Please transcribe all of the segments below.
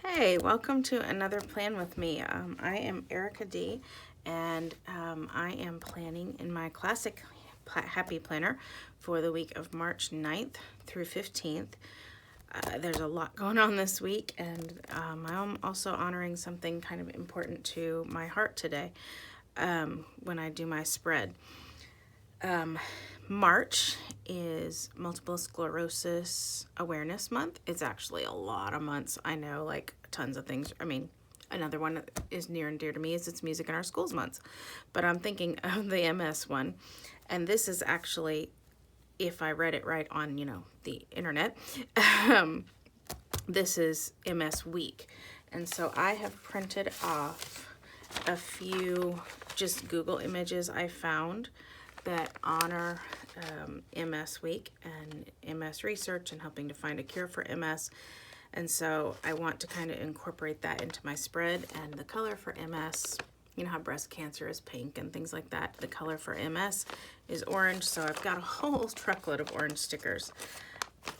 Hey, welcome to another plan with me. I am Erica D, and I am planning in my classic happy planner for the week of March 9th through 15th. There's a lot going on this week, and I'm also honoring something kind of important to my heart today when I do my spread. March is Multiple Sclerosis Awareness Month. It's actually a lot of months. I know, like tons of things. I mean, another one that is near and dear to me is It's Music in Our Schools months. But I'm thinking of the MS one. And this is actually, if I read it right on, the internet, this is MS week. And so I have printed off a few just Google images I found that honor MS week and MS research and helping to find a cure for MS. And so I want to kind of incorporate that into my spread. And the color for MS, you know how breast cancer is pink and things like that. The color for MS is orange. So I've got a whole truckload of orange stickers.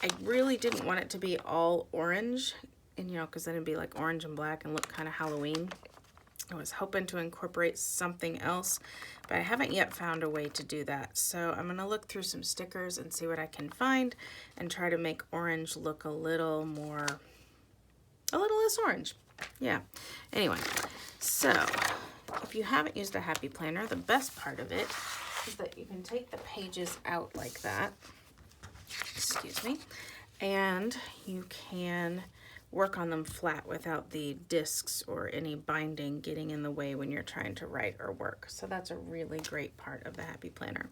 I really didn't want it to be all orange, and because then it'd be like orange and black and look kind of Halloween. I was hoping to incorporate something else, but I haven't yet found a way to do that. So I'm gonna look through some stickers and see what I can find and try to make orange look a little less orange. Yeah, anyway, so if you haven't used a happy planner, the best part of it is that you can take the pages out like that, excuse me, and you can work on them flat without the discs or any binding getting in the way when you're trying to write or work. So that's a really great part of the Happy Planner.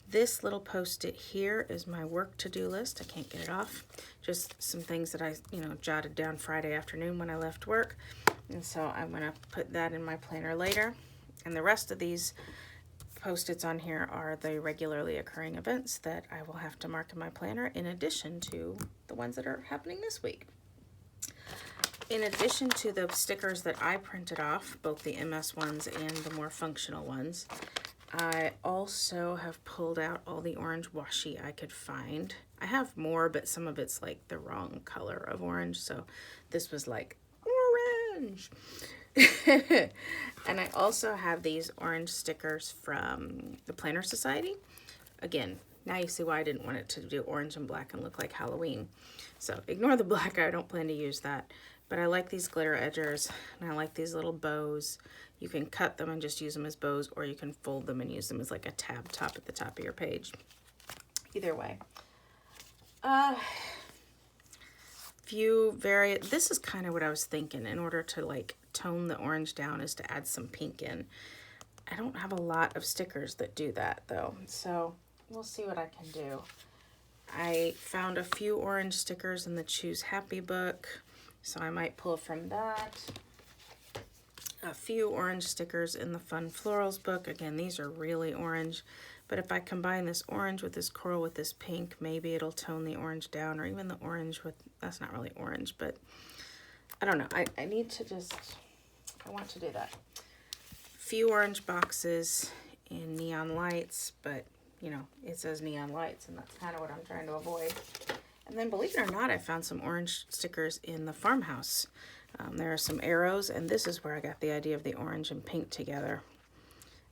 This little post-it here is my work to-do list. I can't get it off. Just some things that I, jotted down Friday afternoon when I left work. And so I'm gonna put that in my planner later. And the rest of these Post-its on here are the regularly occurring events that I will have to mark in my planner in addition to the ones that are happening this week. In addition to the stickers that I printed off, both the MS ones and the more functional ones, I also have pulled out all the orange washi I could find. I have more, but some of it's like the wrong color of orange, so this was like orange. And I also have these orange stickers from the Planner Society. Again, now you see why I didn't want it to do orange and black and look like Halloween. So ignore the black, I don't plan to use that. But I like these glitter edgers, and I like these little bows. You can cut them and just use them as bows, or you can fold them and use them as like a tab top at the top of your page. Either way. This is kind of what I was thinking in order to like tone the orange down, is to add some pink in. I don't have a lot of stickers that do that though, so we'll see what I can do. I found a few orange stickers in the Choose Happy book, so I might pull from that. A few orange stickers in the Fun Florals book. Again, these are really orange, but if I combine this orange with this coral with this pink, maybe it'll tone the orange down, or even the orange with, that's not really orange, but I don't know. I need to just, I want to do that. Few orange boxes in neon lights, but it says neon lights, and that's kind of what I'm trying to avoid. And then, believe it or not, I found some orange stickers in the farmhouse. There are some arrows, and this is where I got the idea of the orange and pink together.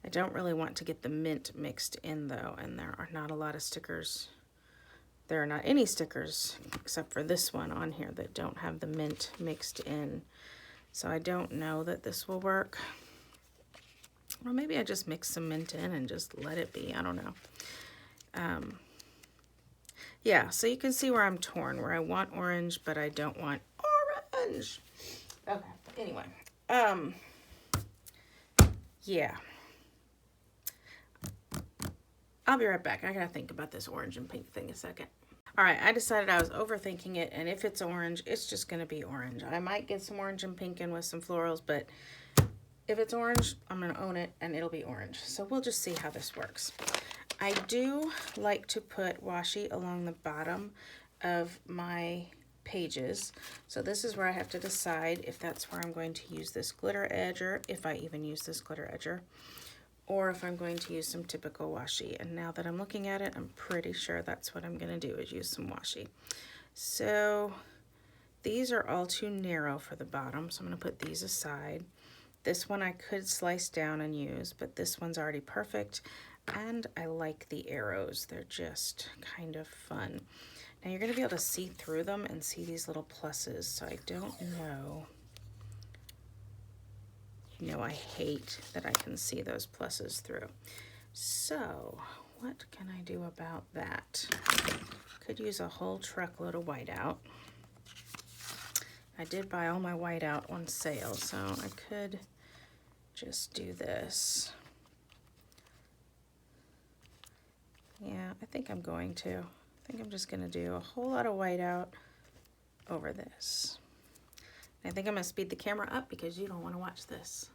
I don't really want to get the mint mixed in though, and there are not a lot of stickers. There are not any stickers except for this one on here that don't have the mint mixed in. So I don't know that this will work. Or maybe I just mix some mint in and just let it be. I don't know. Yeah, so you can see where I'm torn, where I want orange, but I don't want orange. Okay, anyway. Yeah. I'll be right back. I gotta think about this orange and pink thing a second. All right, I decided I was overthinking it, and if it's orange, it's just gonna be orange. I might get some orange and pink in with some florals, but if it's orange, I'm gonna own it, and it'll be orange. So we'll just see how this works. I do like to put washi along the bottom of my pages. So this is where I have to decide if that's where I'm going to use this glitter edger, if I even use this glitter edger, or if I'm going to use some typical washi. And now that I'm looking at it, I'm pretty sure that's what I'm gonna do, is use some washi. So These are all too narrow for the bottom, so I'm going to put these aside. This one I could slice down and use, but this one's already perfect, and I like the arrows. They're just kind of fun. Now you're going to be able to see through them and see these little pluses, so I don't know. You know, I hate that I can see those pluses through. So what can I do about that? Could use a whole truckload of whiteout. I did buy all my whiteout on sale, so I could just do this. Yeah, I think I'm going to. I think I'm just going to do a whole lot of whiteout over this. I think I'm going to speed the camera up because you don't want to watch this.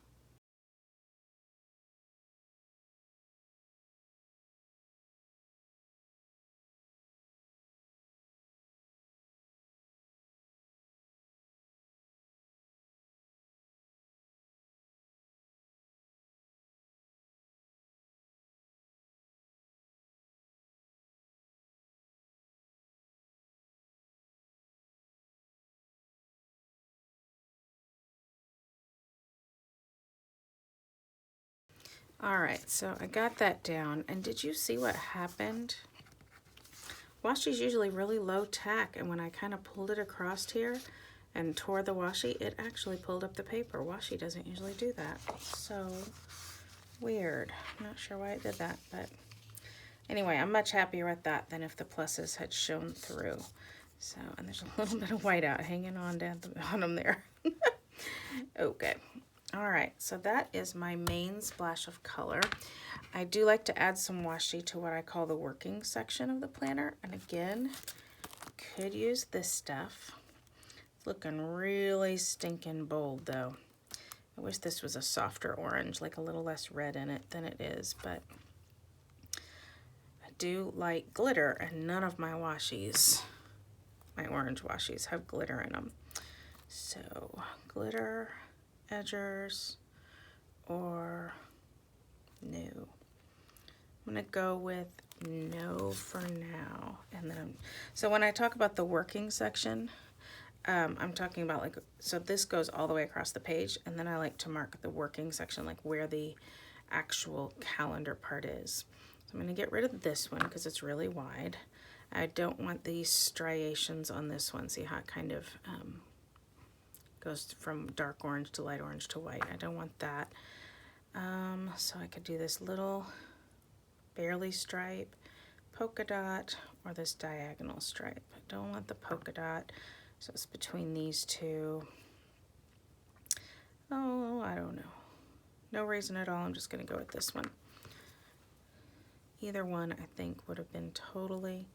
All right, so I got that down, and did you see what happened? Washi's usually really low tack, and when I kind of pulled it across here and tore the washi, it actually pulled up the paper. Washi doesn't usually do that. So weird. I'm not sure why it did that, but anyway, I'm much happier with that than if the pluses had shown through. So, and there's a little bit of whiteout hanging on down the bottom there. Okay. All right, so that is my main splash of color. I do like to add some washi to what I call the working section of the planner. And again, could use this stuff. It's looking really stinking bold though. I wish this was a softer orange, like a little less red in it than it is, but I do like glitter, and none of my washis, my orange washis, have glitter in them. So glitter, edgers, or no. I'm gonna go with no for now. And then, so when I talk about the working section, I'm talking about like, so this goes all the way across the page, and then I like to mark the working section, like where the actual calendar part is. So I'm gonna get rid of this one because it's really wide. I don't want these striations on this one. See how it kind of goes from dark orange to light orange to white. I don't want that. So I could do this little barely stripe, polka dot, or this diagonal stripe. I don't want the polka dot, so it's between these two. Oh, I don't know. No reason at all. I'm just going to go with this one. Either one I think would have been totally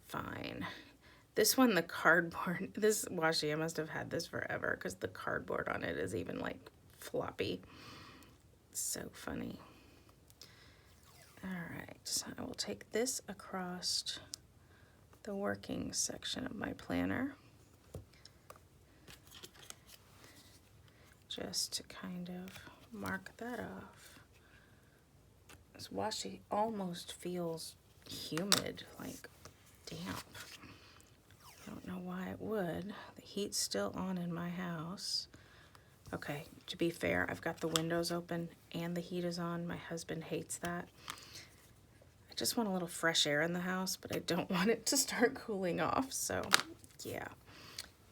fine. This one, the cardboard, this washi, I must have had this forever because the cardboard on it is even like floppy. It's so funny. All right, so I will take this across the working section of my planner just to kind of mark that off. This washi almost feels humid, like damp. I don't know why it would. The heat's still on in my house. Okay, to be fair, I've got the windows open and the heat is on. My husband hates that. I just want a little fresh air in the house, but I don't want it to start cooling off. So yeah,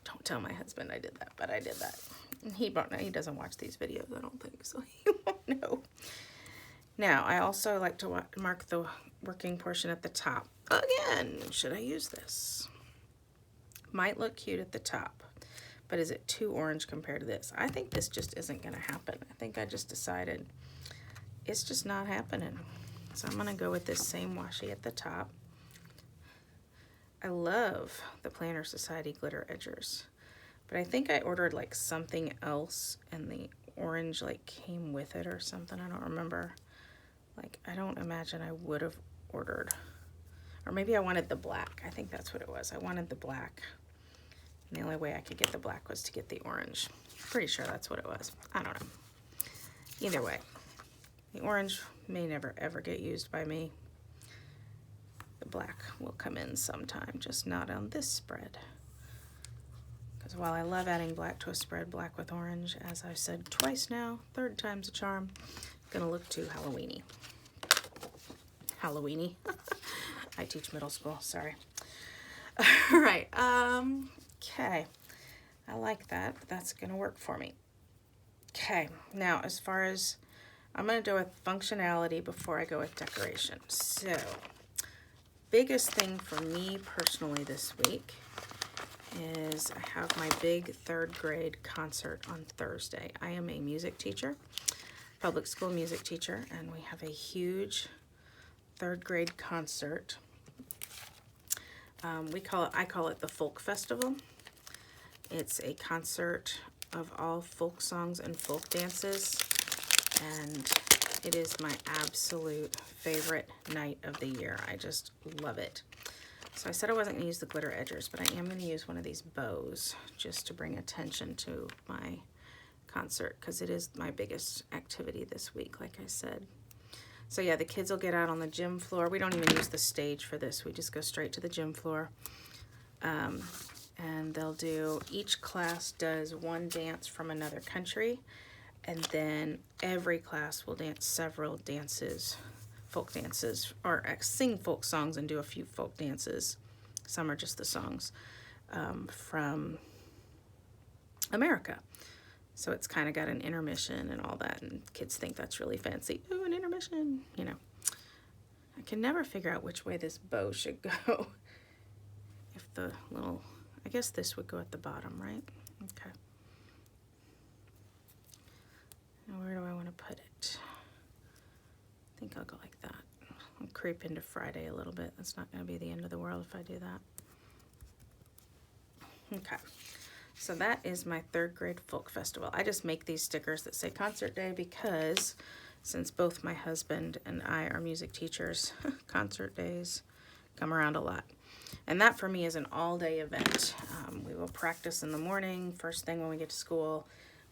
don't tell my husband I did that, but I did that. And he doesn't watch these videos, I don't think, so he won't know. Now, I also like to mark the working portion at the top. Again, should I use this? Might look cute at the top, but is it too orange compared to this? I think this just isn't gonna happen. I think I just decided it's just not happening. So I'm gonna go with this same washi at the top. I love the Planner Society glitter edgers, but I think I ordered like something else and the orange like came with it or something. I don't remember. Like, I don't imagine I would have ordered, or maybe I wanted the black. I think that's what it was. I wanted the black. And the only way I could get the black was to get the orange. Pretty sure that's what it was. I don't know. Either way, the orange may never ever get used by me. The black will come in sometime, just not on this spread, Because while I love adding black to a spread, black with orange, as I've said twice now, third time's a charm, gonna look too Halloweeny. Halloweeny. I teach middle school, sorry. All right, okay. I like that. That's gonna work for me. Okay, now as far as, I'm gonna go with functionality before I go with decoration. So, biggest thing for me personally this week is I have my big 3rd grade concert on Thursday. I am a music teacher, public school music teacher, and we have a huge 3rd grade concert. I call it the Folk Festival. It's a concert of all folk songs and folk dances, and it is my absolute favorite night of the year. I just love it. So I said I wasn't going to use the glitter edgers, but I am going to use one of these bows just to bring attention to my concert, because it is my biggest activity this week, like I said. So yeah, the kids will get out on the gym floor. We don't even use the stage for this. We just go straight to the gym floor. And they'll do, each class does one dance from another country, and then every class will dance several dances, folk dances, or sing folk songs and do a few folk dances. Some are just the songs from America. So it's kind of got an intermission and all that, and kids think that's really fancy. Ooh, an intermission, you know. I can never figure out which way this bow should go. If the little, I guess this would go at the bottom, right? Okay. Now where do I want to put it? I think I'll go like that. I'll creep into Friday a little bit. That's not going to be the end of the world if I do that. Okay. So that is my 3rd grade folk festival. I just make these stickers that say concert day because since both my husband and I are music teachers, concert days come around a lot. And that for me is an all-day event. We will practice in the morning, first thing when we get to school.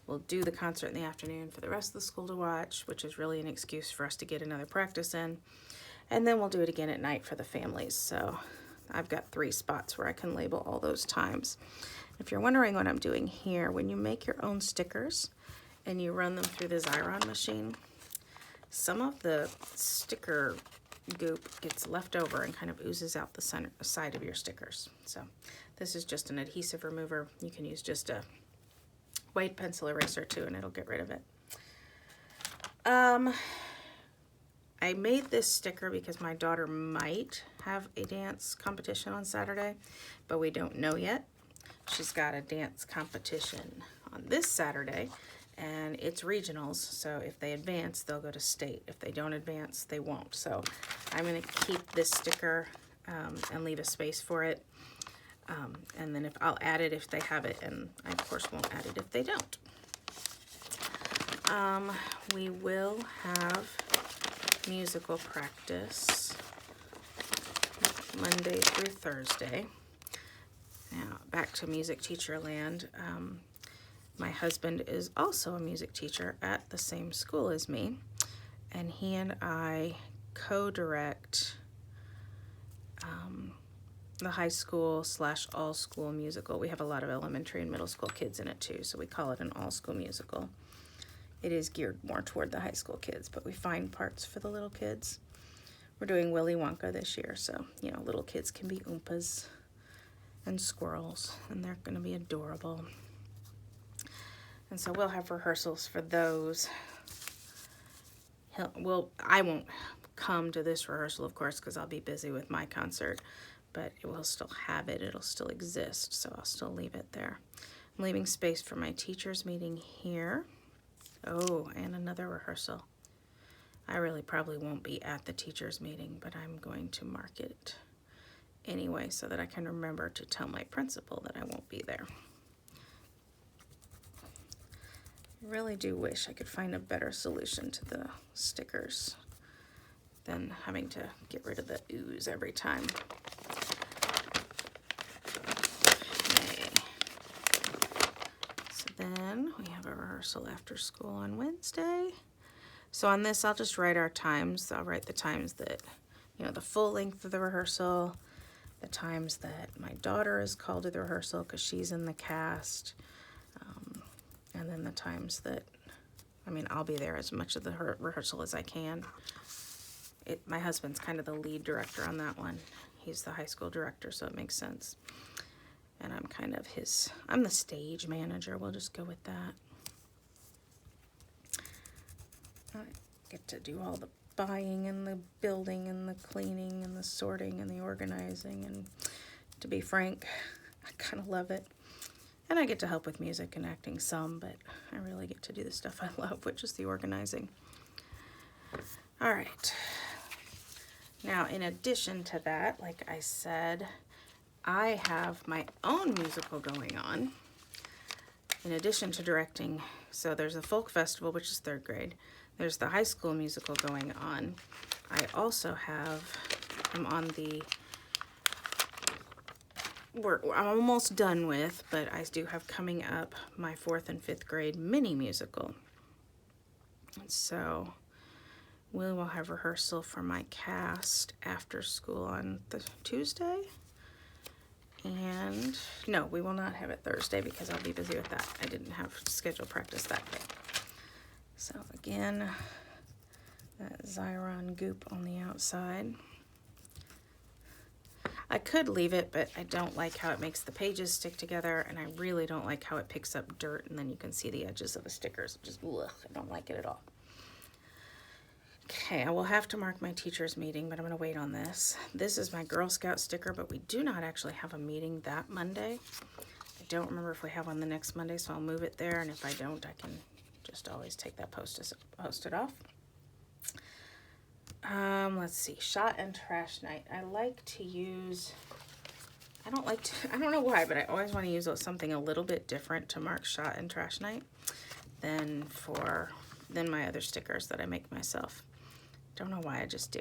We'll do the concert in the afternoon for the rest of the school to watch, which is really an excuse for us to get another practice in. And then we'll do it again at night for the families. So I've got 3 spots where I can label all those times. If you're wondering what I'm doing here, when you make your own stickers and you run them through the Xyron machine, some of the sticker goop gets left over and kind of oozes out the side of your stickers. So this is just an adhesive remover. You can use just a white pencil eraser too, and it'll get rid of it. I made this sticker because my daughter might have a dance competition on Saturday, but we don't know yet. She's got a dance competition on this Saturday, and it's regionals, so if they advance, they'll go to state. If they don't advance, they won't. So I'm going to keep this sticker and leave a space for it, and then I'll add it if they have it, and I, of course, won't add it if they don't. We will have musical practice Monday through Thursday. Now, back to music teacher land. My husband is also a music teacher at the same school as me, and he and I co-direct the high school / all school musical. We have a lot of elementary and middle school kids in it too, so we call it an all school musical. It is geared more toward the high school kids, but we find parts for the little kids. We're doing Willy Wonka this year, so, you know, little kids can be Oompas and squirrels, and they're going to be adorable. And so we'll have rehearsals for those. I won't come to this rehearsal, of course, because I'll be busy with my concert, but it will still have it. It'll still exist, so I'll still leave it there. I'm leaving space for my teachers meeting here. Oh, and another rehearsal. I really probably won't be at the teachers meeting, but I'm going to mark it anyway so that I can remember to tell my principal that I won't be there. I really do wish I could find a better solution to the stickers than having to get rid of the ooze every time. Okay. So then we have a rehearsal after school on Wednesday. So on this, I'll just write our times. I'll write the times that, you know, the full length of the rehearsal, the times that my daughter is called to the rehearsal because she's in the cast, and then the times that, I mean, I'll be there as much of the rehearsal as I can. My husband's kind of the lead director on that one. He's the high school director, so it makes sense. And I'm kind of I'm the stage manager. We'll just go with that. I get to do all the buying and the building and the cleaning and the sorting and the organizing. And to be frank, I kind of love it. And I get to help with music and acting some, but I really get to do the stuff I love, which is the organizing. All right. Now, in addition to that, like I said, I have my own musical going on. In addition to directing, so there's a folk festival, which is 3rd grade. There's the high school musical going on. I also I'm on the, I'm almost done with, but I do have coming up my 4th and 5th grade mini musical. And so we will have rehearsal for my cast after school on the Tuesday. And no, we will not have it Thursday because I'll be busy with that. I didn't have scheduled practice that day. So again, that Xyron goop on the outside. I could leave it, but I don't like how it makes the pages stick together, and I really don't like how it picks up dirt and then you can see the edges of the stickers. Just, ugh, I don't like it at all. Okay, I will have to mark my teacher's meeting, but I'm going to wait on this. This is my Girl Scout sticker, but we do not actually have a meeting that Monday. I don't remember if we have one the next Monday, so I'll move it there, and if I don't, I can just always take that post-it off. Let's see, shot and trash night. I like to use, I don't know why, but I always want to use something a little bit different to mark shot and trash night than my other stickers that I make myself. Don't know why, I just do.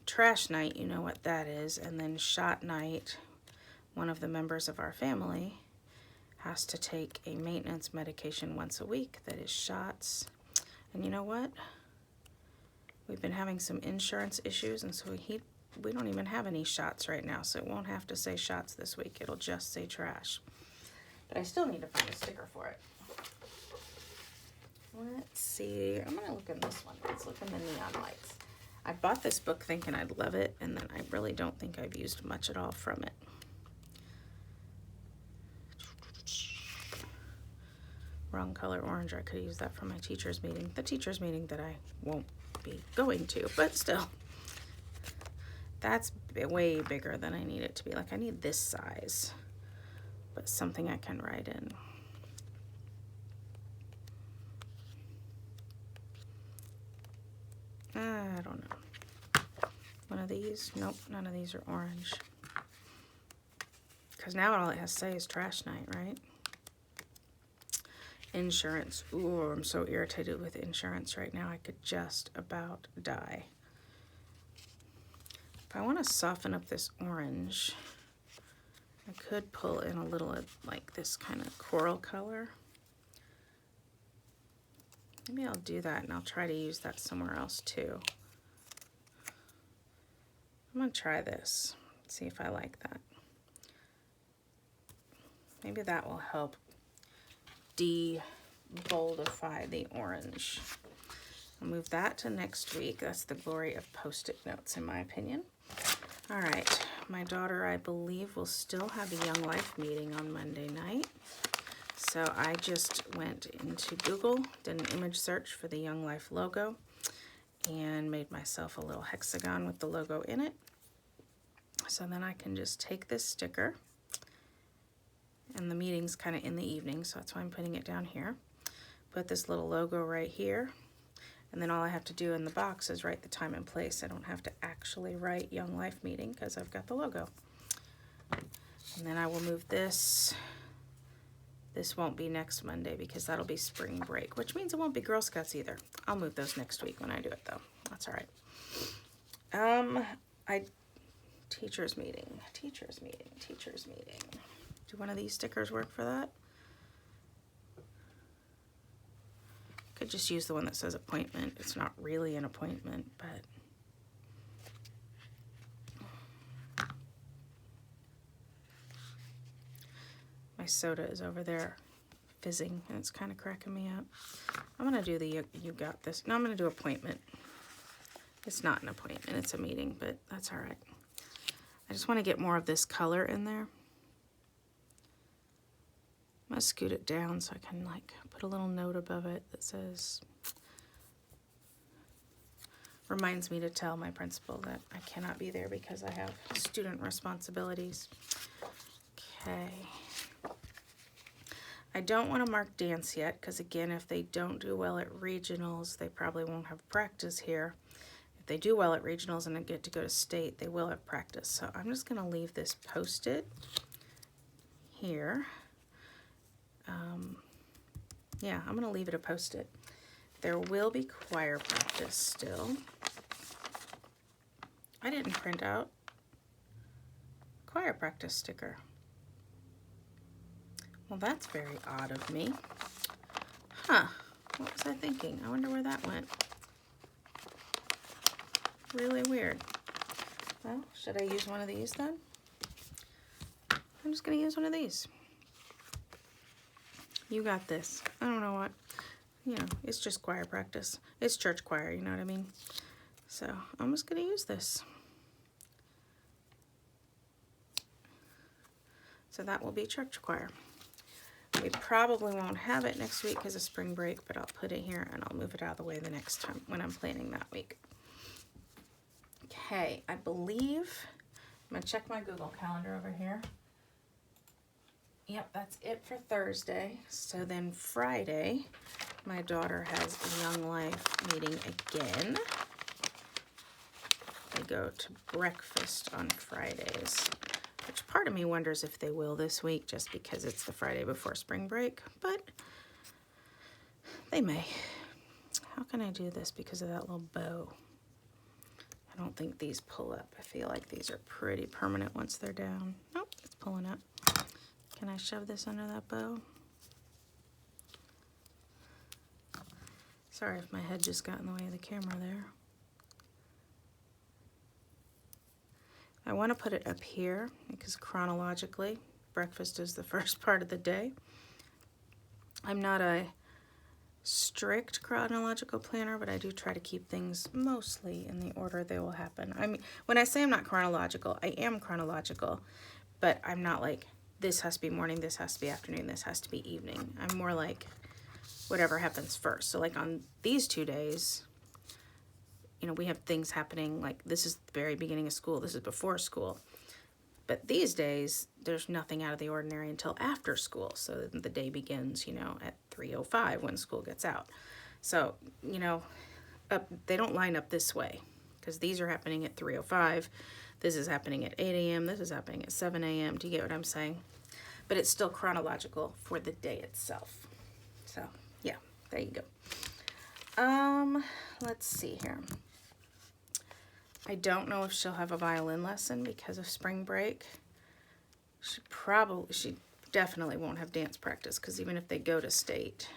Trash night, you know what that is, and then shot night, one of the members of our family has to take a maintenance medication once a week that is shots. And you know what? We've been having some insurance issues, and so we don't even have any shots right now, so it won't have to say shots this week. It'll just say trash. But I still need to find a sticker for it. Let's see. I'm going to look in this one. Let's look in the neon lights. I bought this book thinking I'd love it, and then I really don't think I've used much at all from it. Wrong color orange. I could use that for my teacher's meeting. The teacher's meeting that I won't be going to, but still. That's way bigger than I need it to be. Like, I need this size, but something I can write in. I don't know. One of these? Nope, none of these are orange. Because now all it has to say is trash night, right? Insurance. Ooh, I'm so irritated with insurance right now. I could just about die. If I want to soften up this orange, I could pull in a little of like this kind of coral color. Maybe I'll do that, and I'll try to use that somewhere else too. I'm going to try this, see if I like that. Maybe that will help de-boldify the orange. I'll move that to next week. That's the glory of Post-it notes, in my opinion. All right, my daughter, I believe, will still have a Young Life meeting on Monday night. So I just went into Google, did an image search for the Young Life logo, and made myself a little hexagon with the logo in it. So then I can just take this sticker, and the meeting's kind of in the evening, so that's why I'm putting it down here. Put this little logo right here, and then all I have to do in the box is write the time and place. I don't have to actually write Young Life meeting because I've got the logo. And then I will move this. This won't be next Monday because that'll be spring break, which means it won't be Girl Scouts either. I'll move those next week when I do it, though. That's all right. Teachers meeting. Do one of these stickers work for that? Could just use the one that says appointment. It's not really an appointment, but soda is over there fizzing, and it's kind of cracking me up. I'm going to do the You Got This. No, I'm going to do appointment. It's not an appointment, it's a meeting, but that's all right. I just want to get more of this color in there. I'm going to scoot it down so I can like put a little note above it that says, reminds me to tell my principal that I cannot be there because I have student responsibilities. Okay. I don't want to mark dance yet because, again, if they don't do well at regionals, they probably won't have practice here. If they do well at regionals and get to go to state, they will have practice. So I'm just going to leave this posted here. Yeah, I'm going to leave it a post-it. There will be choir practice still. I didn't print out choir practice sticker. Well, that's very odd of me. Huh, what was I thinking? I wonder where that went. Really weird. Well, should I use one of these then? I'm just gonna use one of these. You got this. I don't know what, you know, it's just choir practice. It's church choir, you know what I mean? So I'm just gonna use this. So that will be church choir. We probably won't have it next week because of spring break, but I'll put it here and I'll move it out of the way the next time when I'm planning that week. Okay, I believe, I'm gonna check my Google Calendar over here. Yep, that's it for Thursday. So then Friday, my daughter has a Young Life meeting again. They go to breakfast on Fridays, which part of me wonders if they will this week just because it's the Friday before spring break, but they may. How can I do this because of that little bow? I don't think these pull up. I feel like these are pretty permanent once they're down. Nope, it's pulling up. Can I shove this under that bow? Sorry if my head just got in the way of the camera there. I want to put it up here because chronologically, breakfast is the first part of the day. I'm not a strict chronological planner, but I do try to keep things mostly in the order they will happen. I mean, when I say I'm not chronological, I am chronological, but I'm not like, this has to be morning, this has to be afternoon, this has to be evening. I'm more like whatever happens first. So like on these 2 days, you know, we have things happening like this is the very beginning of school, this is before school. But these days, there's nothing out of the ordinary until after school. So the day begins, you know, at 3:05 when school gets out. So, you know, they don't line up this way because these are happening at 3:05. This is happening at 8 a.m. This is happening at 7 a.m. Do you get what I'm saying? But it's still chronological for the day itself. So, yeah, there you go. Let's see here. I don't know if she'll have a violin lesson because of spring break. She definitely won't have dance practice because even if they go to state,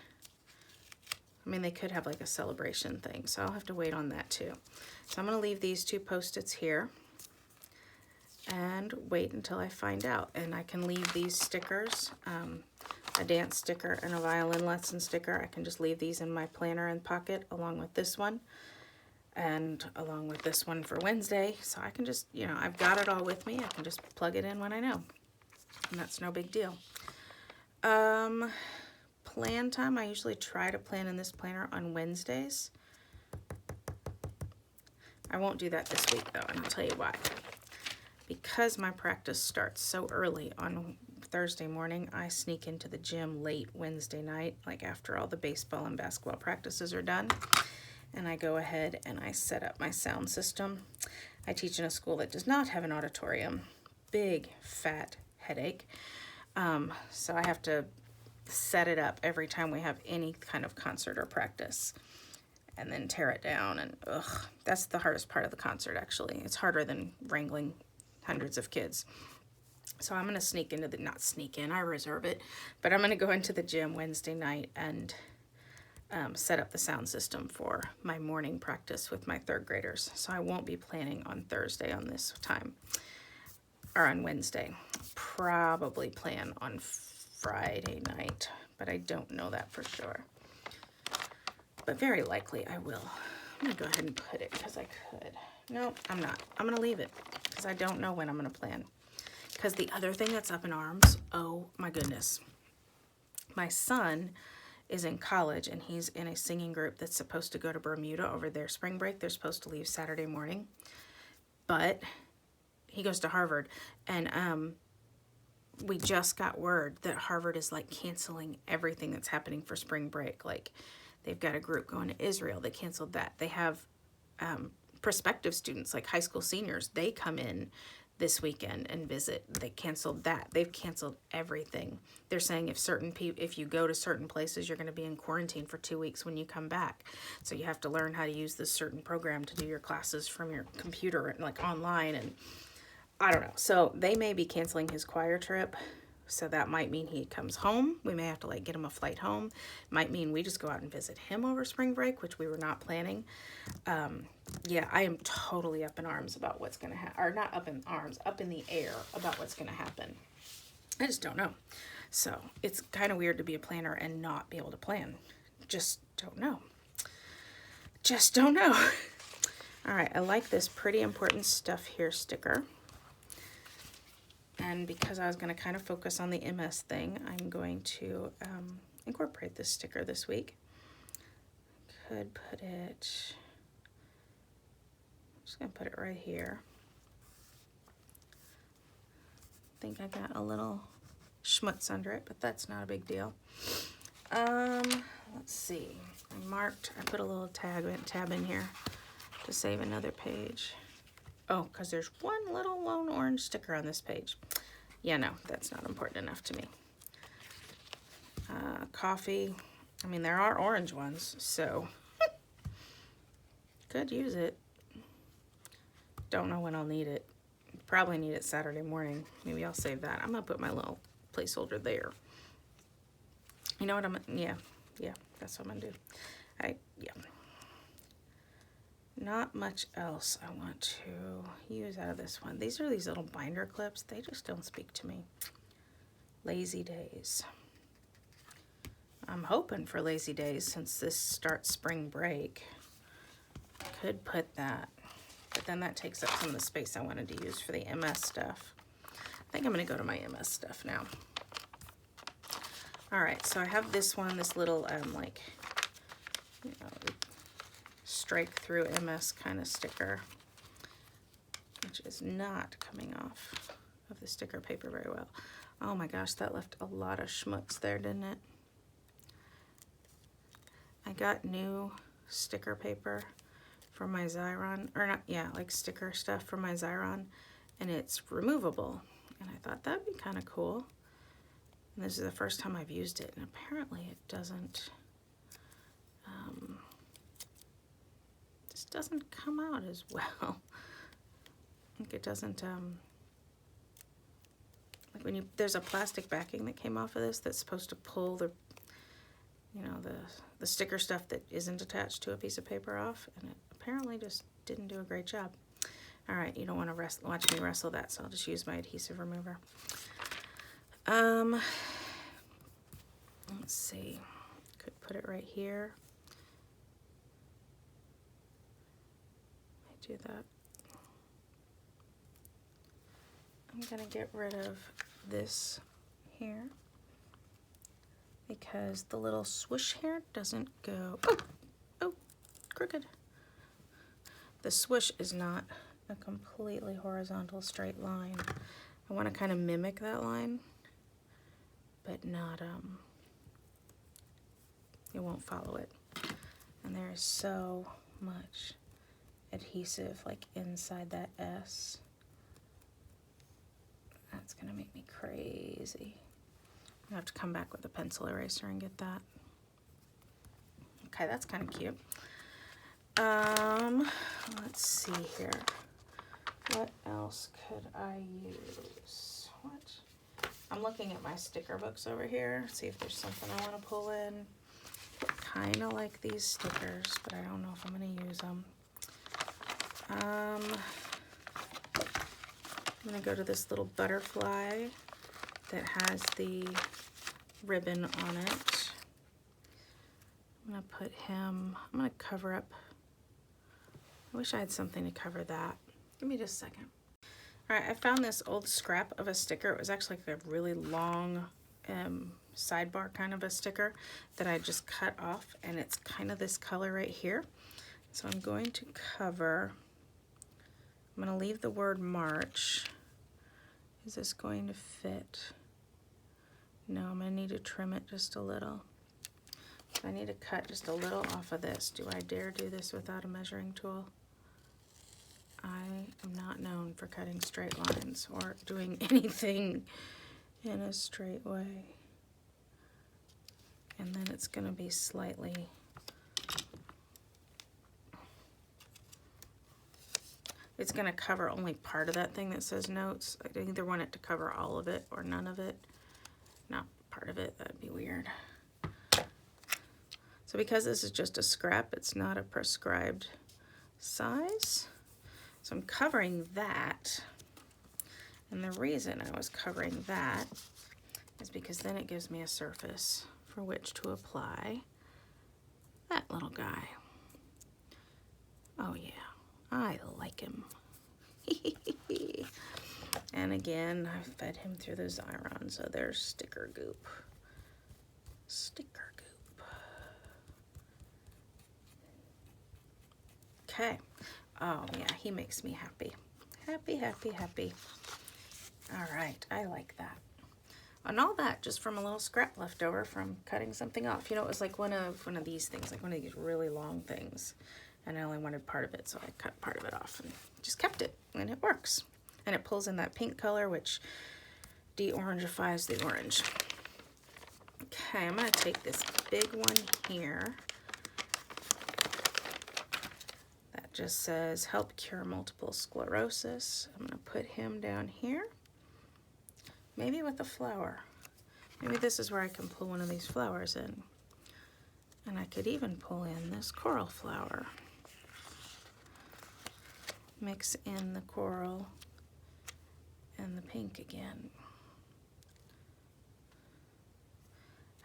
I mean, they could have like a celebration thing. So I'll have to wait on that too. So I'm going to leave these 2 Post-its here and wait until I find out. And I can leave these stickers, a dance sticker and a violin lesson sticker. I can just leave these in my planner and pocket along with this one. And along with this one for Wednesday, so I can just, you know, I've got it all with me. I can just plug it in when I know, and that's no big deal. Plan time, I usually try to plan in this planner on Wednesdays. I won't do that this week though, and I'll tell you why. Because my practice starts so early on Thursday morning, I sneak into the gym late Wednesday night, like after all the baseball and basketball practices are done. And I go ahead and I set up my sound system. I teach in a school that does not have an auditorium. Big, fat headache. So I have to set it up every time we have any kind of concert or practice. And then tear it down. And ugh, that's the hardest part of the concert, actually. It's harder than wrangling hundreds of kids. So I'm going to sneak into not sneak in, I reserve it. But I'm going to go into the gym Wednesday night and set up the sound system for my morning practice with my 3rd graders. So I won't be planning on Thursday on this time, or on Wednesday. Probably plan on Friday night, but I don't know that for sure. But very likely I will. I'm gonna go ahead and put it because I could. No, I'm not. I'm gonna leave it because I don't know when I'm gonna plan. Because the other thing that's up in arms, oh my goodness. My son is in college and he's in a singing group that's supposed to go to Bermuda over their spring break. They're supposed to leave Saturday morning, but he goes to Harvard, and we just got word that Harvard is like canceling everything that's happening for spring break. Like they've got a group going to Israel. They canceled that. They have prospective students, like high school seniors. They come in this weekend and visit. They canceled that. They've canceled everything. They're saying if you go to certain places, you're going to be in quarantine for 2 weeks when you come back. So you have to learn how to use this certain program to do your classes from your computer and like online, and I don't know. So they may be canceling his choir trip. So that might mean he comes home. We may have to like get him a flight home. Might mean we just go out and visit him over spring break, which we were not planning. Yeah, I am totally up in arms about what's going to happen. Or not up in arms, up in the air about what's going to happen. I just don't know. So it's kind of weird to be a planner and not be able to plan. Just don't know. Just don't know. All right, I like this Pretty Important Stuff Here sticker. And because I was going to kind of focus on the MS thing, I'm going to incorporate this sticker this week. Could put it, I'm just going to put it right here. I think I got a little schmutz under it, but that's not a big deal. Let's see. I put a little tab in here to save another page. Oh, because there's one little lone orange sticker on this page. Yeah, no, that's not important enough to me. Coffee. I mean, there are orange ones, so could use it. Don't know when I'll need it. Probably need it Saturday morning. Maybe I'll save that. I'm going to put my little placeholder there. You know what yeah, that's what I'm going to do. Yeah. Not much else I want to use out of this one. These are these little binder clips. They just don't speak to me. Lazy Days. I'm hoping for Lazy Days since this starts spring break. Could put that. But then that takes up some of the space I wanted to use for the MS stuff. I think I'm going to go to my MS stuff now. All right, so I have this one, this little like, you know, strike through MS kind of sticker, which is not coming off of the sticker paper very well. Oh my gosh, that left a lot of schmutz there, didn't it? I got new sticker paper for my Xyron, or not, yeah, like sticker stuff for my Xyron, and it's removable. And I thought that'd be kind of cool. And this is the first time I've used it, and apparently it doesn't, doesn't come out as well. Like it doesn't, like when there's a plastic backing that came off of this that's supposed to pull the, you know, the sticker stuff that isn't attached to a piece of paper off, and it apparently just didn't do a great job. All right, you don't want to watch me wrestle that, so I'll just use my adhesive remover. Let's see, could put it right here. Do that. I'm gonna get rid of this here because the little swoosh here doesn't go, oh, crooked. The swoosh is not a completely horizontal straight line. I want to kind of mimic that line, but not, it won't follow it. And there is so much adhesive like inside that S. That's gonna make me crazy. I have to come back with a pencil eraser and get that. Okay, that's kind of cute. Let's see here. What else could I use? What? I'm looking at my sticker books over here, see if there's something I want to pull in. Kind of like these stickers, but I don't know if I'm going to use them. I'm going to go to this little butterfly that has the ribbon on it. I'm gonna put him, I'm gonna cover up, I wish I had something to cover that. Give me just a second. All right, I found this old scrap of a sticker. It was actually like a really long sidebar kind of a sticker that I just cut off, and it's kind of this color right here. So I'm going to cover, I'm going to leave the word March. Is this going to fit? No, I'm going to need to trim it just a little. I need to cut just a little off of this. Do I dare do this without a measuring tool? I am not known for cutting straight lines or doing anything in a straight way. And then it's going to be slightly, it's going to cover only part of that thing that says notes. I either want it to cover all of it or none of it. Not part of it, that'd be weird. So because this is just a scrap, it's not a prescribed size. So I'm covering that. And the reason I was covering that is because then it gives me a surface for which to apply that little guy. Oh yeah, I like him. And again, I fed him through the Xyron, so there's sticker goop. Sticker goop. Okay. Oh yeah, he makes me happy. Happy, happy, happy. All right, I like that. And all that just from a little scrap left over from cutting something off. You know, it was like one of these things, like one of these really long things. And I only wanted part of it, so I cut part of it off and just kept it, and it works. And it pulls in that pink color, which de-orangifies the orange. Okay, I'm gonna take this big one here that just says help cure multiple sclerosis. I'm gonna put him down here, maybe with a flower. Maybe this is where I can pull one of these flowers in. And I could even pull in this coral flower. Mix in the coral and the pink again.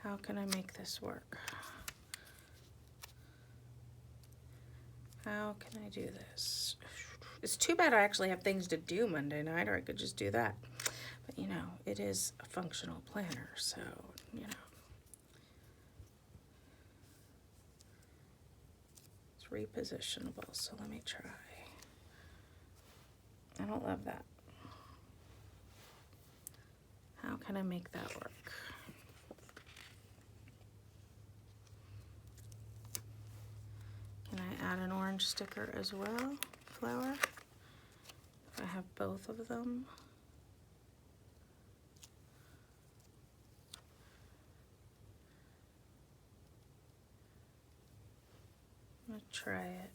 How can I make this work? How can I do this? It's too bad I actually have things to do Monday night, or I could just do that. But you know, it is a functional planner, so you know. It's repositionable, so let me try. I don't love that. How can I make that work? Can I add an orange sticker as well? Flower? If I have both of them. I'm gonna try it.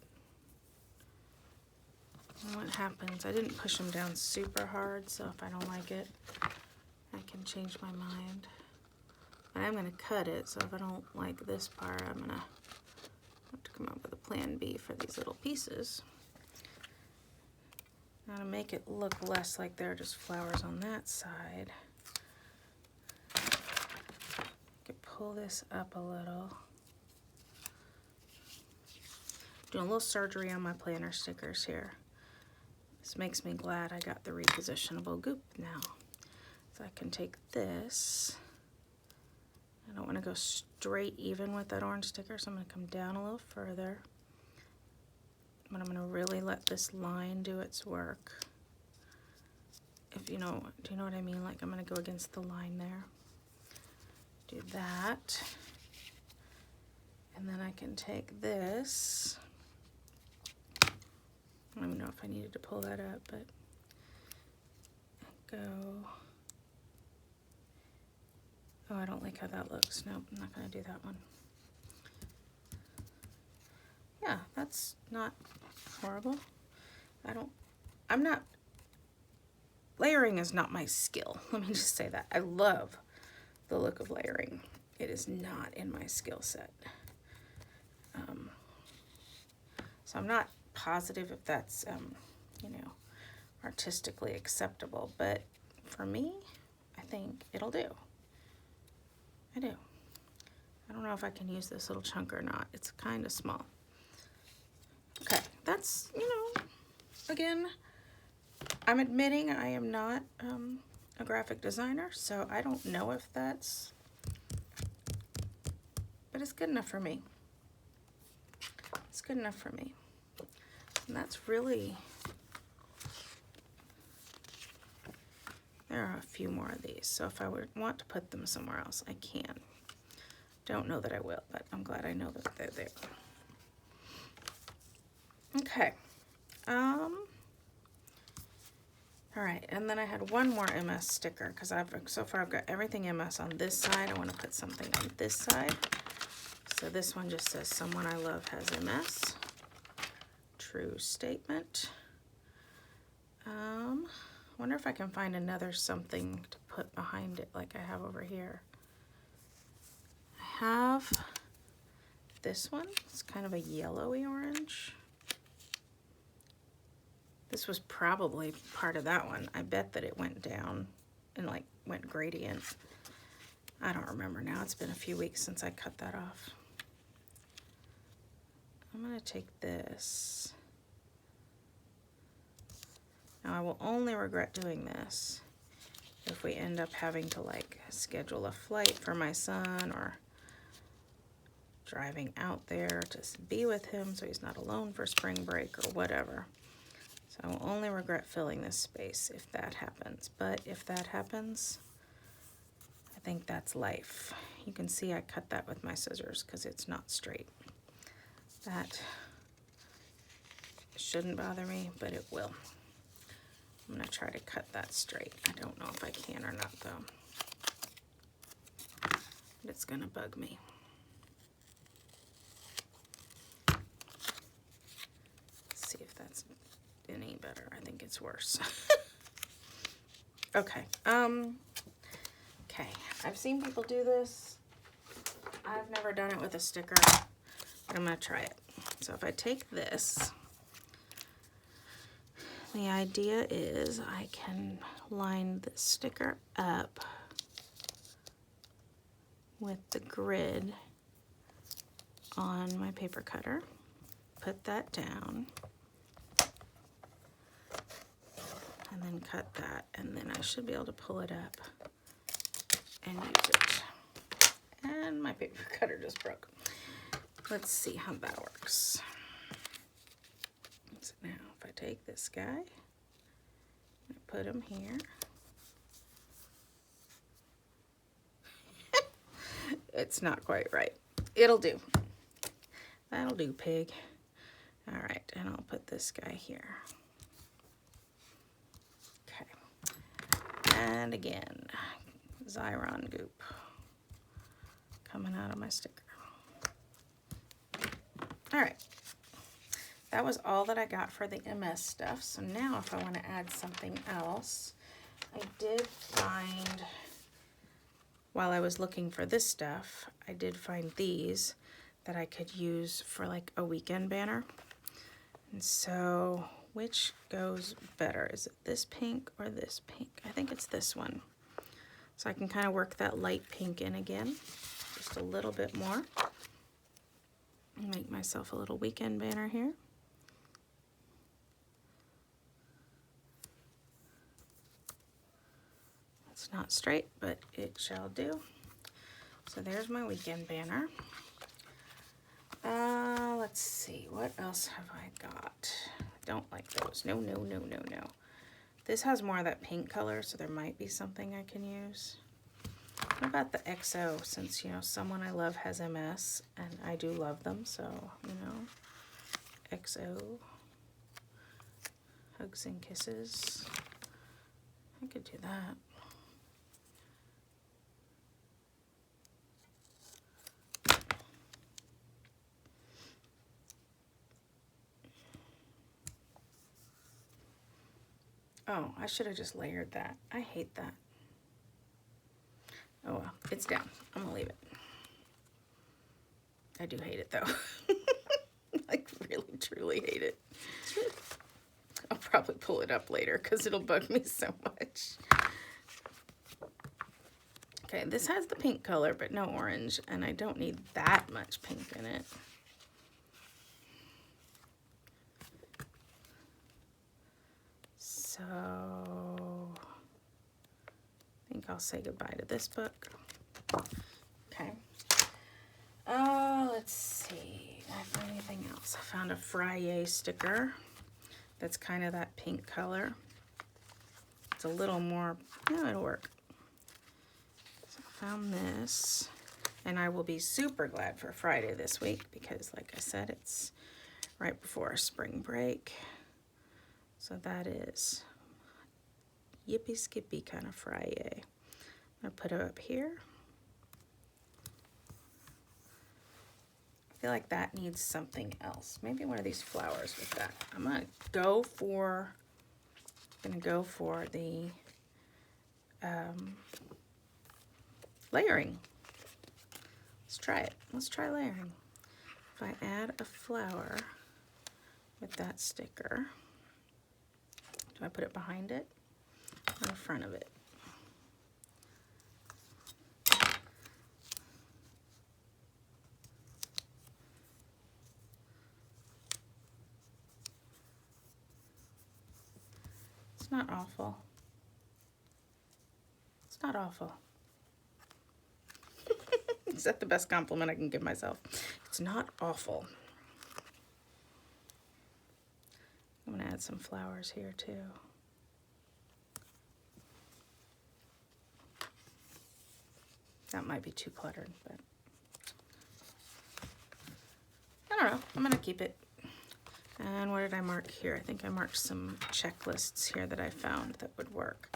And what happens, I didn't push them down super hard, so if I don't like it, I can change my mind. But I'm gonna cut it, so if I don't like this part, I'm gonna have to come up with a plan B for these little pieces. Now to make it look less like there are just flowers on that side, I could pull this up a little. Doing a little surgery on my planner stickers here. This makes me glad I got the repositionable goop now. So I can take this. I don't want to go straight even with that orange sticker, so I'm going to come down a little further. But I'm going to really let this line do its work. If you know, do you know what I mean? Like I'm going to go against the line there. Do that. And then I can take this. I don't even know if I needed to pull that up, but go. Oh, I don't like how that looks. Nope, I'm not going to do that one. Yeah, that's not horrible. Layering is not my skill. Let me just say that. I love the look of layering. It is not in my skill set. So I'm not positive if that's, you know, artistically acceptable, but for me, I think it'll do. I do. I don't know if I can use this little chunk or not. It's kind of small. Okay, that's, you know, again, I'm admitting I am not a graphic designer, so I don't know if that's, but it's good enough for me. It's good enough for me. And that's really, there are a few more of these, so if I would want to put them somewhere else, I can. Don't know that I will, but I'm glad I know that they're there. Okay. All right, and then I had one more MS sticker because so far I've got everything MS on this side. I want to put something on this side. So this one just says, "Someone I love has MS." True statement. Wonder if I can find another something to put behind it like I have over here. I have this one. It's kind of a yellowy orange. This was probably part of that one. I bet that it went down and like went gradient. I don't remember now. It's been a few weeks since I cut that off. I'm gonna take this. Now I will only regret doing this if we end up having to like schedule a flight for my son or driving out there to be with him so he's not alone for spring break or whatever. So I will only regret filling this space if that happens. But if that happens, I think that's life. You can see I cut that with my scissors because it's not straight. That shouldn't bother me, but it will. I'm gonna try to cut that straight. I don't know if I can or not though. But it's gonna bug me. Let's see if that's any better. I think it's worse. Okay. Okay. I've seen people do this. I've never done it with a sticker, but I'm gonna try it. So if I take this, the idea is I can line the sticker up with the grid on my paper cutter, put that down, and then cut that, and then I should be able to pull it up and use it. And my paper cutter just broke. Let's see how that works. So now if I take this guy and put him here, it's not quite right. It'll do. That'll do, pig. All right, and I'll put this guy here. Okay. And again, Xyron goop coming out of my sticker. All right. That was all that I got for the MS stuff. So now if I want to add something else, I did find, while I was looking for this stuff, I did find these that I could use for like a weekend banner. And so which goes better? Is it this pink or this pink? I think it's this one. So I can kind of work that light pink in again, just a little bit more. Make myself a little weekend banner here. It's not straight, but it shall do. So there's my weekend banner. Let's see, what else have I got? I don't like those. No, no, no, no, no. This has more of that pink color, so there might be something I can use. What about the XO, since, you know, someone I love has MS, and I do love them, so, you know, XO, hugs and kisses. I could do that. Oh, I should have just layered that. I hate that. Oh well, it's down. I'm gonna leave it. I do hate it though. I really, truly hate it. I'll probably pull it up later because it'll bug me so much. Okay, this has the pink color, but no orange, and I don't need that much pink in it. So, I think I'll say goodbye to this book. Okay. Let's see. Did I find anything else? I found a Frye sticker that's kind of that pink color. It's a little more, no, it'll work. So I found this, and I will be super glad for Friday this week because, like I said, it's right before spring break. So that is Yippee Skippy kind of Frye. I'm gonna put it up here. I feel like that needs something else. Maybe one of these flowers with that. I'm gonna go for the layering. Let's try it. Let's try layering. If I add a flower with that sticker, do I put it behind it or in front of it? It's not awful. It's not awful. Is that the best compliment I can give myself? It's not awful. I'm gonna add some flowers here too. That might be too cluttered, but I don't know. I'm gonna keep it. And what did I mark here? I think I marked some checklists here that I found that would work.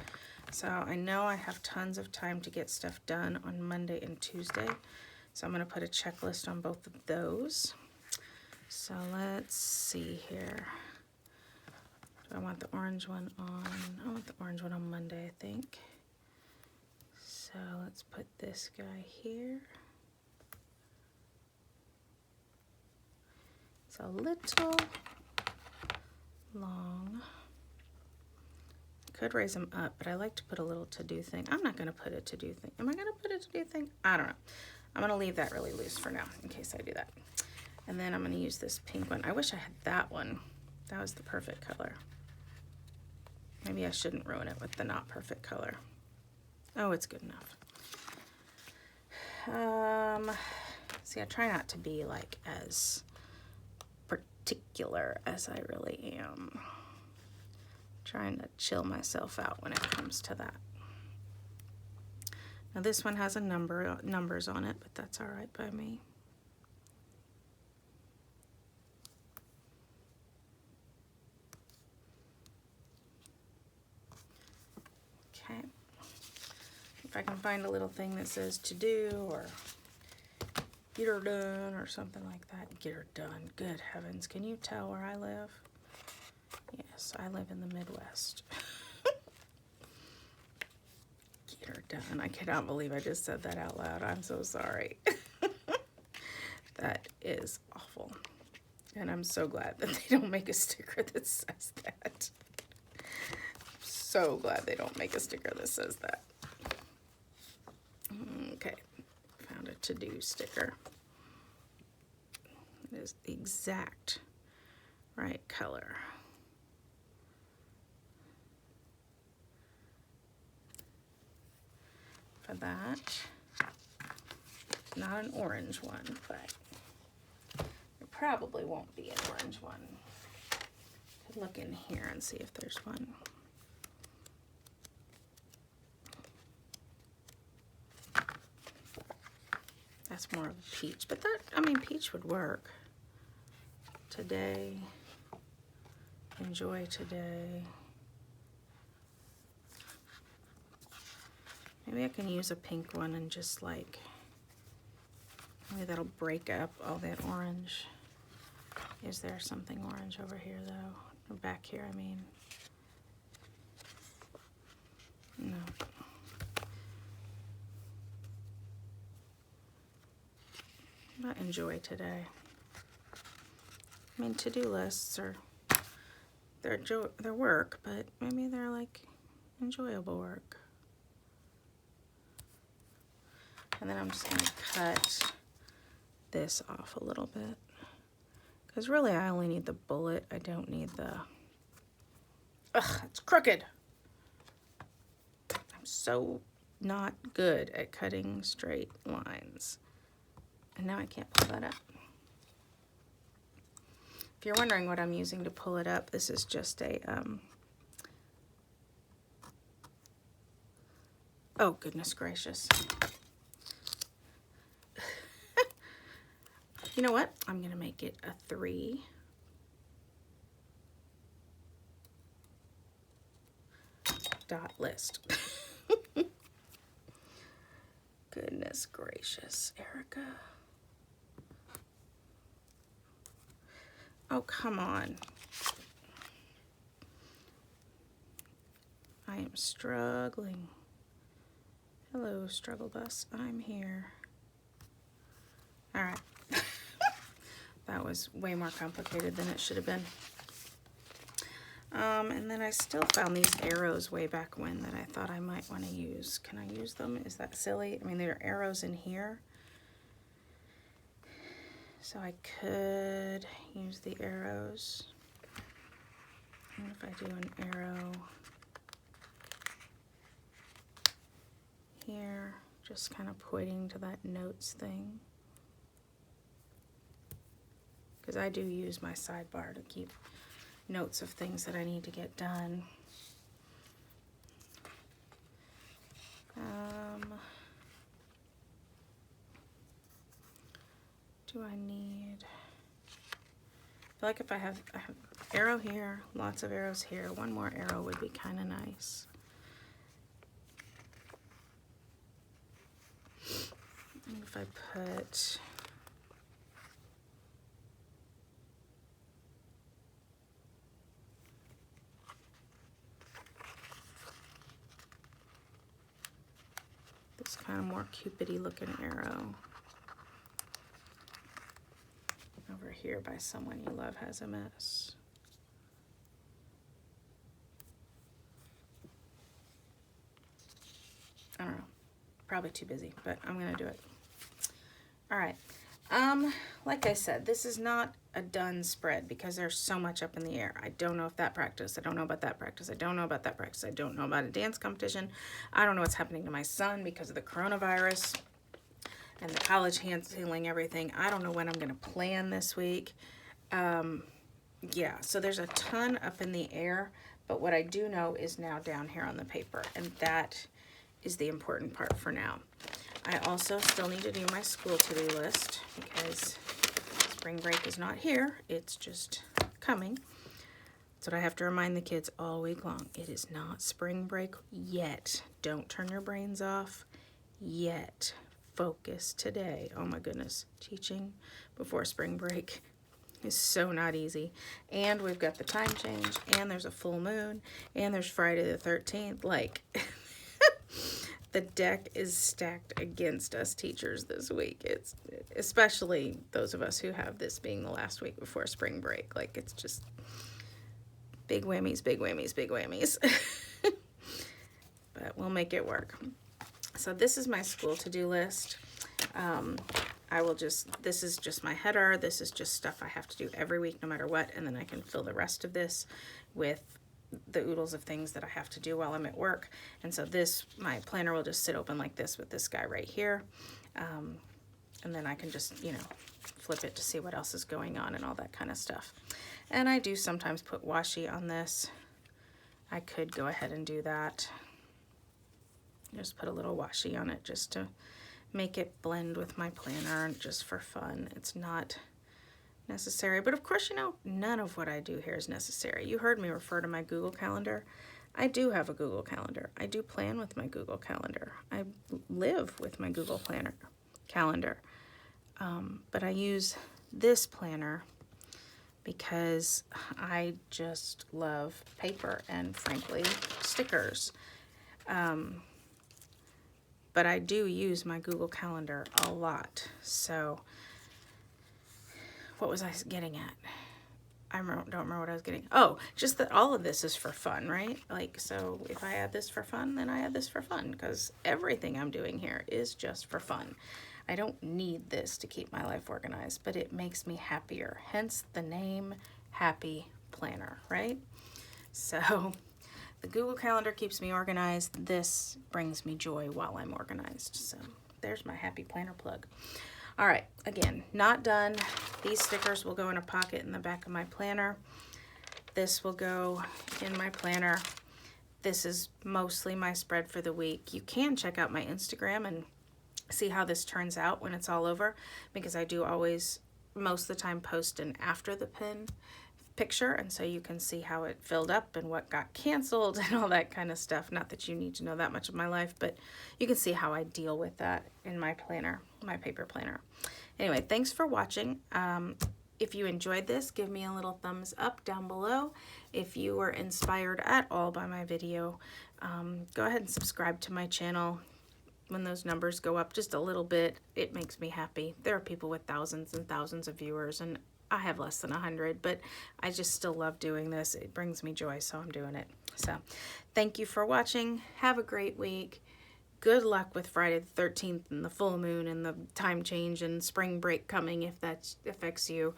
So I know I have tons of time to get stuff done on Monday and Tuesday. So I'm gonna put a checklist on both of those. So let's see here. Do I want the orange one on? I want the orange one on Monday, I think. So let's put this guy here. It's a little long. Could raise them up, but I like to put a little to-do thing. I'm not gonna put a to-do thing. Am I gonna put a to-do thing? I don't know. I'm gonna leave that really loose for now in case I do that. And then I'm gonna use this pink one. I wish I had that one. That was the perfect color. Maybe I shouldn't ruin it with the not perfect color. Oh, it's good enough. See, I try not to be like as particular as I really am. Trying to chill myself out when it comes to that. Now this one has a numbers on it, but that's all right by me. Okay. If I can find a little thing that says to do or get her done or something like that. Get her done. Good heavens. Can you tell where I live? Yes, I live in the Midwest. Get her done. I cannot believe I just said that out loud. I'm so sorry. That is awful. And I'm so glad that they don't make a sticker that says that. So glad they don't make a sticker that says that. Okay, found a to-do sticker. It is the exact right color. For that, not an orange one, but it probably won't be an orange one. Could look in here and see if there's one. That's more of a peach, but that, I mean, peach would work. Today, enjoy today. Maybe I can use a pink one and just like, maybe that'll break up all that orange. Is there something orange over here though? Or back here, I mean. No. Not enjoy today. I mean, to-do lists are, they're work, but maybe they're like enjoyable work. And then I'm just going to cut this off a little bit. Because really I only need the bullet. I don't need the... Ugh, it's crooked. I'm so not good at cutting straight lines. And now I can't pull that up. If you're wondering what I'm using to pull it up, this is just a... Oh, goodness gracious. You know what? I'm going to make it a 3. Dot list. Goodness gracious, Erica. Oh, come on. I am struggling. Hello, struggle bus. I'm here. All right. That was way more complicated than it should have been. And then I still found these arrows way back when that I thought I might want to use. Can I use them? Is that silly? I mean, there are arrows in here. So I could use the arrows. And if I do an arrow here, just kind of pointing to that notes thing. Because I do use my sidebar to keep notes of things that I need to get done. Do I need... I feel like if I have arrow here, lots of arrows here, one more arrow would be kind of nice. And if I put... this kind of more Cupid-y looking arrow over here by Someone You Love Has a Mess. I don't know, probably too busy, but I'm gonna do it. All right, like I said, this is not a done spread because there's so much up in the air. I don't know if that practice, I don't know about that practice, I don't know about that practice, I don't know about a dance competition, I don't know what's happening to my son because of the coronavirus and the college handling everything. I don't know when I'm gonna plan this week. Yeah, so there's a ton up in the air, but what I do know is now down here on the paper, and that is the important part for now. I also still need to do my school to-do list because spring break is not here, it's just coming. That's what I have to remind the kids all week long. It is not spring break yet. Don't turn your brains off yet. Focus today. Oh my goodness, teaching before spring break is so not easy. And we've got the time change, and there's a full moon, and there's Friday the 13th. Like, the deck is stacked against us teachers this week. It's especially those of us who have this being the last week before spring break. Like, it's just big whammies, big whammies, big whammies. But we'll make it work. So this is my school to-do list. This is just my header. This is just stuff I have to do every week no matter what. And then I can fill the rest of this with the oodles of things that I have to do while I'm at work. And so my planner will just sit open like this with this guy right here. And then I can just, flip it to see what else is going on and all that kind of stuff. And I do sometimes put washi on this. I could go ahead and do that. Just put a little washi on it just to make it blend with my planner and just for fun. It's not necessary, but of course, none of what I do here is necessary. You heard me refer to my Google Calendar. I do have a Google Calendar. I do plan with my Google Calendar. I live with my Google Calendar. But I use this planner because I just love paper and, frankly, stickers. But I do use my Google Calendar a lot. So what was I getting at? don't remember what I was getting. Oh, just that all of this is for fun, right? Like, so if I add this for fun, then I add this for fun, because everything I'm doing here is just for fun. I don't need this to keep my life organized, but it makes me happier. Hence the name Happy Planner, right? So the Google Calendar keeps me organized. This brings me joy while I'm organized. So there's my Happy Planner plug. All right, again, not done. These stickers will go in a pocket in the back of my planner. This will go in my planner. This is mostly my spread for the week. You can check out my Instagram and see how this turns out when it's all over, because I do always, most of the time, post an after the pin picture, and so you can see how it filled up and what got canceled and all that kind of stuff. Not that you need to know that much of my life, but you can see how I deal with that in my planner, my paper planner. Anyway, thanks for watching. If you enjoyed this, give me a little thumbs up down below. If you were inspired at all by my video, go ahead and subscribe to my channel. When those numbers go up just a little bit, it makes me happy. There are people with thousands and thousands of viewers, and I have less than 100, but I just still love doing this. It brings me joy, so I'm doing it. So thank you for watching. Have a great week. Good luck with Friday the 13th and the full moon and the time change and spring break coming, if that affects you,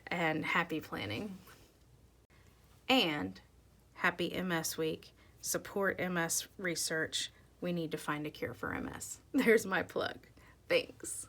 and happy planning. And happy MS week. Support MS research. We need to find a cure for MS. There's my plug. Thanks.